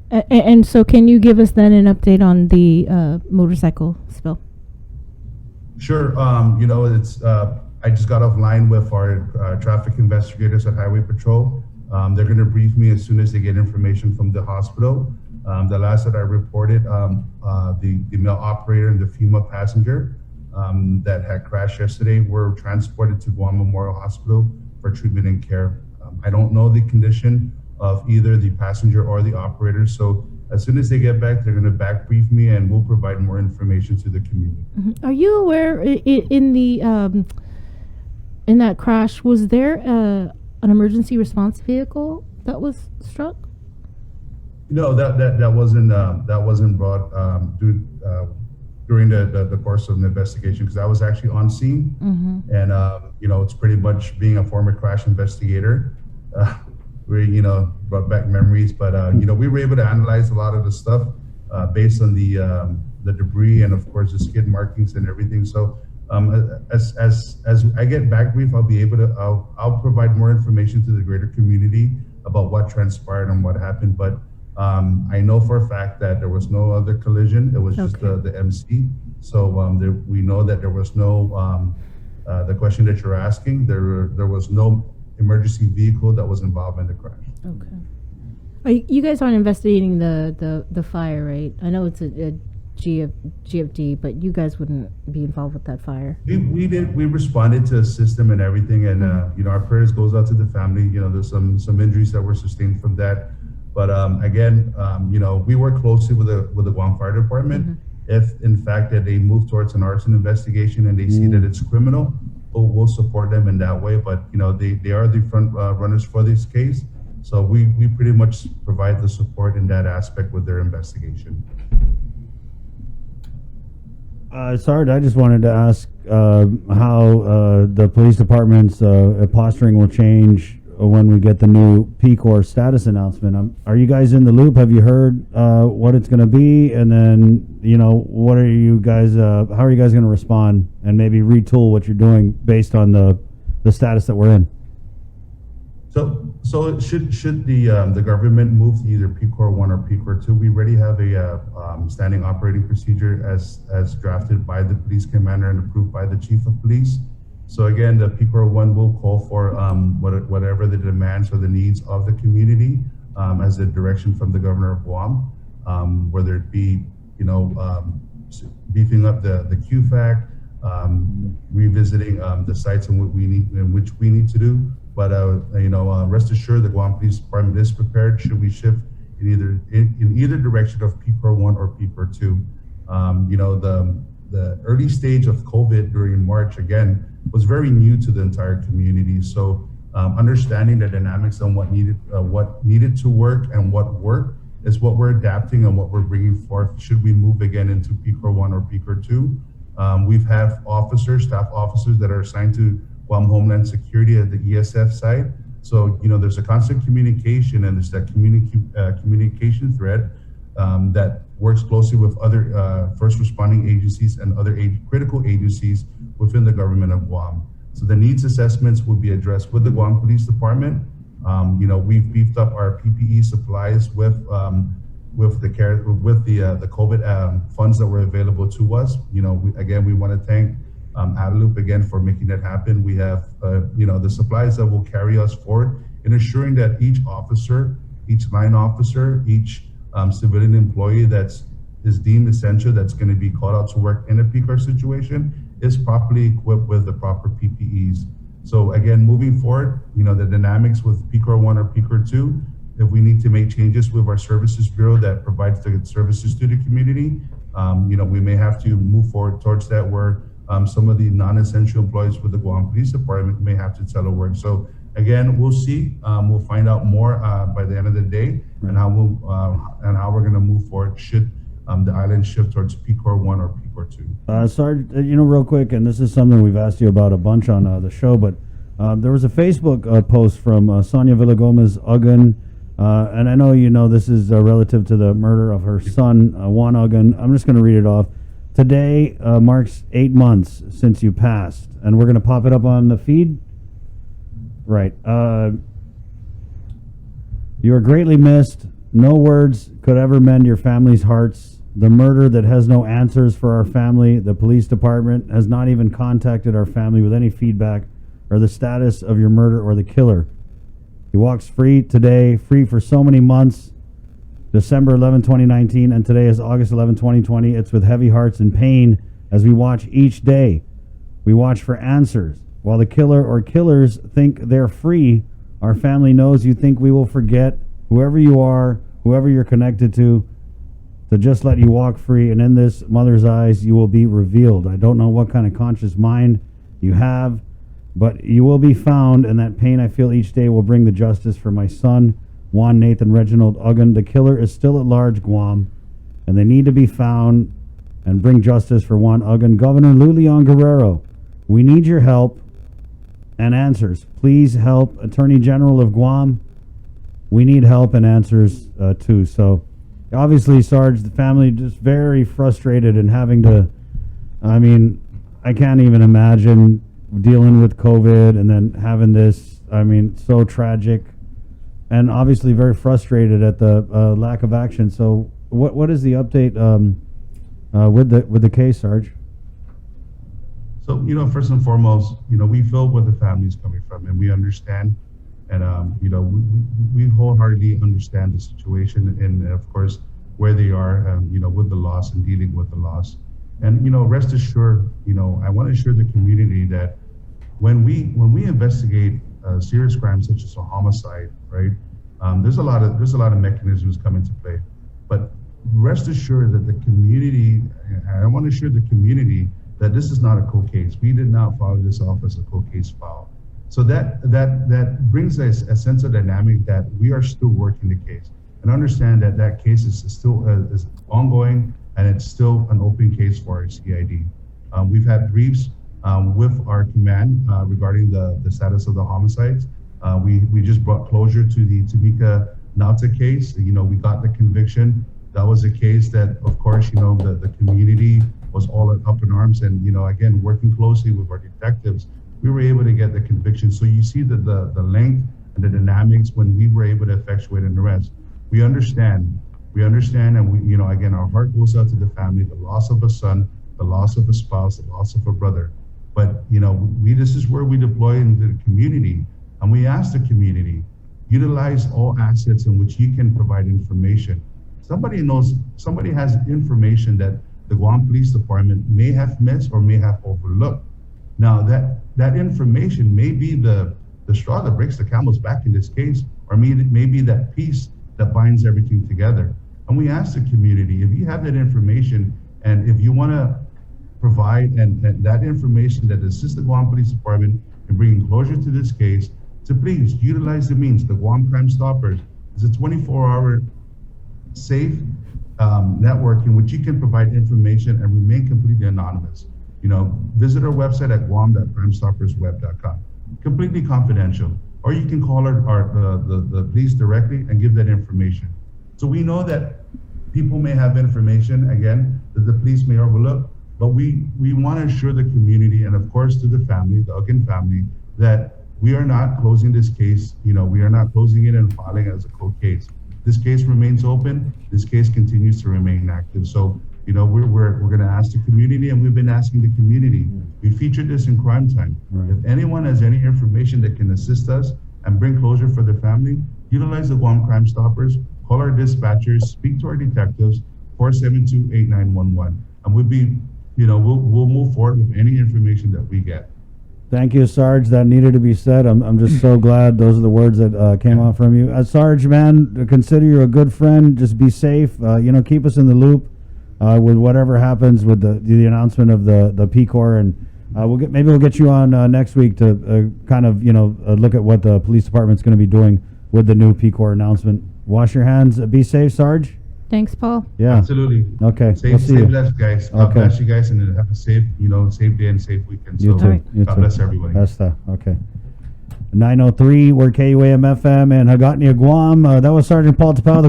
And so can you give us then an update on the motorcycle spill? Sure. It's I just got offline with our traffic investigators at Highway Patrol. They're going to brief me as soon as they get information from the hospital. The last that I reported, the male operator and the female passenger that had crashed yesterday were transported to Guam Memorial Hospital for treatment and care. I don't know the condition of either the passenger or the operator. So as soon as they get back, they're going to back brief me and we'll provide more information to the community. Mm-hmm. Are you aware in the in that crash, was there an emergency response vehicle that was struck? No, that wasn't brought during the course of the investigation, because I was actually on scene. Mm-hmm. And it's pretty much being a former crash investigator. We brought back memories, but we were able to analyze a lot of the stuff based on the debris and of course the skid markings and everything. So as I get back brief, I'll provide more information to the greater community about what transpired and what happened. But I know for a fact that there was no other collision. It was just the MC. So we know that there was no the question that you're asking. There was no emergency vehicle that was involved in the crash. Okay. You guys aren't investigating the fire, right? I know it's a GFD, but you guys wouldn't be involved with that fire. We did. We responded to assist them and everything, and our prayers goes out to the family. There's some injuries that were sustained from that, but again, we work closely with the Guam Fire Department. Mm-hmm. If in fact that they move towards an arson investigation and they see that it's criminal, we'll support them in that way. But they are the front runners for this case, so we pretty much provide the support in that aspect with their investigation. Sarge, I just wanted to ask how the police department's posturing will change when we get the new PCore status announcement. Are you guys in the loop? Have you heard what it's going to be? And then, what are you guys? How are you guys going to respond and maybe retool what you're doing based on the status that we're in? So should the government move to either PCore 1 or PCore 2, we already have a standing operating procedure as drafted by the police commander and approved by the chief of police. So again, the PCore 1 will call for whatever the demands or the needs of the community as a direction from the governor of Guam, whether it be beefing up the QFAC, revisiting the sites in which we need to do. But rest assured, the Guam Police Department is prepared should we shift in either direction of PCore 1 or PCore 2. The early stage of COVID during March again was very new to the entire community. So understanding the dynamics on what needed to work and what worked is what we're adapting and what we're bringing forth. Should we move again into PCore 1 or PCore 2? We've had staff officers that are assigned to Guam Homeland Security at the ESF side. So, there's a constant communication, and there's that communication thread that works closely with other first responding agencies and other critical agencies within the government of Guam. So the needs assessments will be addressed with the Guam Police Department. We've beefed up our PPE supplies with the COVID funds that were available to us. We want to thank Adelup again for making that happen. We have the supplies that will carry us forward in ensuring that each officer, each line officer, each civilian employee is deemed essential, that's going to be called out to work in a PCore situation, is properly equipped with the proper PPEs. So again, moving forward, the dynamics with PCore 1 or PCore 2, if we need to make changes with our services bureau that provides the services to the community, we may have to move forward towards that, where some of the non-essential employees with the Guam Police Department may have to telework. So again, we'll see. We'll find out more by the end of the day, and how we're going to move forward should the island shift towards PCore 1 or PCore 2. Sarge, real quick, and this is something we've asked you about a bunch on the show, but there was a Facebook post from Sonia Villagomez Uggan, and I know this is relative to the murder of her son, Juan Uggan. I'm just going to read it off. Today marks 8 months since you passed, and we're going to pop it up on the feed. Right. You are greatly missed. no words could ever mend your family's hearts. The murder that has no answers for our family. The police department has not even contacted our family with any feedback or the status of your murder or the killer. He walks free today, free for so many months. December 11, 2019, and today is August 11, 2020. It's with heavy hearts and pain as we watch each day. We watch for answers. While the killer or killers think they're free, our family knows you think we will forget whoever you are, whoever you're connected to just let you walk free. And in this mother's eyes, you will be revealed. I don't know what kind of conscious mind you have, but you will be found, and that pain I feel each day will bring the justice for my son, Juan Nathan Reginald Uggan. The killer is still at large, Guam, and they need to be found and bring justice for Juan Uggan. Governor Lou Leon Guerrero, we need your help and answers. Please help. Attorney General of Guam, we need help and answers too. So obviously, Sarge, the family just very frustrated and having to, I mean, I can't even imagine dealing with COVID and then having this, I mean, so tragic. And obviously very frustrated at the lack of action. So, what is the update with the case, Sarge? So, first and foremost, we feel where the family's coming from, and we understand, and we wholeheartedly understand the situation, and of course where they are, with the loss and dealing with the loss. And rest assured, I want to assure the community that when we investigate serious crimes such as a homicide, right? There's a lot of mechanisms come into play, but rest assured that the community, I want to assure the community that this is not a cold case. We did not file this off as a cold case file. So that brings us a sense of dynamic that we are still working the case, and understand that case is still is ongoing, and it's still an open case for our CID. We've had briefs with our command regarding the status of the homicides. We just brought closure to the Tamika Nauta case. We got the conviction. That was a case that, of course, the community was all up in arms, and again, working closely with our detectives, we were able to get the conviction. So you see the length and the dynamics when we were able to effectuate an arrest. We understand, and we, again, our heart goes out to the family, the loss of a son, the loss of a spouse, the loss of a brother. But this is where we deploy into the community, and we ask the community, utilize all assets in which you can provide information. Somebody has information that the Guam Police Department may have missed or may have overlooked. Now that information may be the straw that breaks the camel's back in this case, or maybe that piece that binds everything together. And we ask the community, if you have that information, and if you want to provide and that information that assists the Guam Police Department in bringing closure to this case, to please utilize the means. The Guam Crime Stoppers is a 24-hour safe network in which you can provide information and remain completely anonymous. Visit our website at guam.crimestoppersweb.com. Completely confidential. Or you can call the police directly and give that information. So we know that people may have information, again, that the police may overlook, but we want to assure the community, and of course to the family, the Uggan family, that we are not closing this case. We are not closing it and filing it as a cold case. This case remains open. This case continues to remain active. So, we're going to ask the community, and we've been asking the community. We featured this in Crime Time. Right. If anyone has any information that can assist us and bring closure for the family, utilize the Guam Crime Stoppers, call our dispatchers, speak to our detectives, 472-8911. And we'll move forward with any information that we get. Thank you, Sarge. That needed to be said. I'm just so glad those are the words that came out from you. Sarge, man, consider you a good friend. Just be safe. Keep us in the loop with whatever happens with the announcement of the PCore, and maybe we'll get you on next week to kind of look at what the police department's going to be doing with the new PCore announcement. Wash your hands. Be safe, Sarge. Thanks, Paul. Yeah. Absolutely. Okay. Stay blessed, guys. God bless you guys, and have a safe day and safe weekend. You too. God bless everybody. Okay. 903, we're KUAM FM and Hagatnia, Guam. That was Sergeant Paul Tapao, the